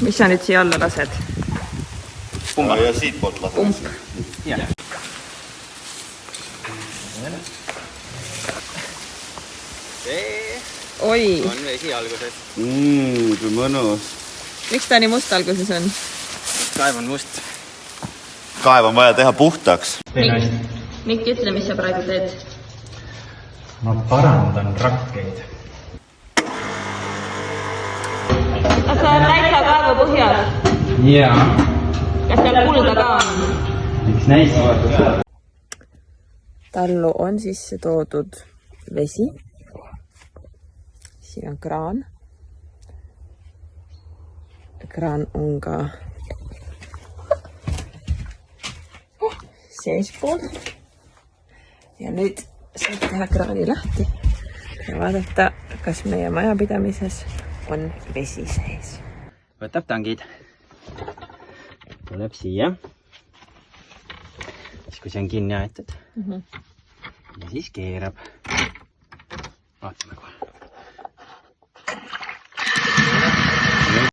Mis sa nüüd siia alla lased? Ja siit poolt lased. Pump. Jah. See Oi, on vesi alguses. Kui mõnus. miks ta nii must alguses on? Kaev on must. Kaev on vaja teha puhtaks. Mikk, ütle, mis sa praegu teed? Ma parandan rakkeid. Kas sa oled täitsa kaeva põhjal? Jaa. Kas seal kulda ka on? Miks näis? Tallu on sisse toodud vesi. Siin on kraan. Kraan on ka seespool. Ja nüüd saab teha kraani lahti ja vaadata, kas meie majapidamises on vesi sees. Võtab tangid. Tuleb siia. Siis kui see on kinni aetud. Ja siis keerab. Vaatame kohe.